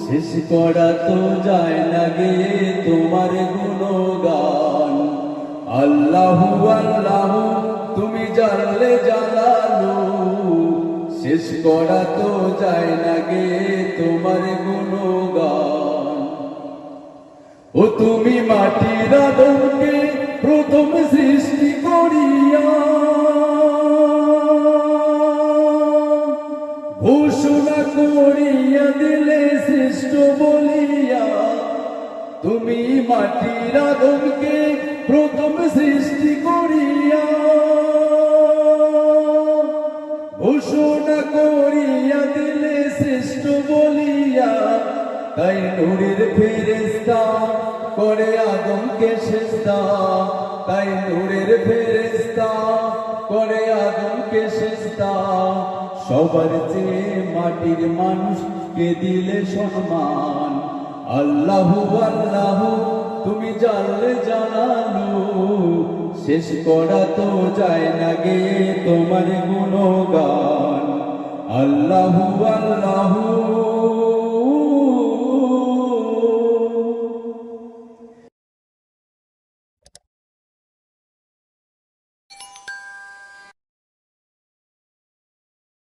শেষ করা তো যায় না গে তোমার গুণগান। আল্লাহু আল্লাহু তুমি জানলে জানালো, শেষ করা তো যায় না গে তোমার গুণগান। ও তুমি মাটির আদমকে প্রথম সৃষ্টি করিয়া ঘোষণা করিয়া দিলে শ্রেষ্ঠ বলিয়া। তুমি মাটির আদমকে প্রথম সৃষ্টি করিয়া ঘোষণা করিয়া দিলে শ্রেষ্ঠ বলিয়া। তাই নূরের ফেরেশতা করে আদমকে সেজদা, তাই নূরের ফেরেশতা করে আদমকে সেজদা। সবার চেয়ে মাটির মানুষকে দিলে সম্মান। আল্লাহু আল্লাহু তুমি জানলে জানালো, শেষ করা তো যায় না গে তোমার গুণগান। আল্লাহু আল্লাহু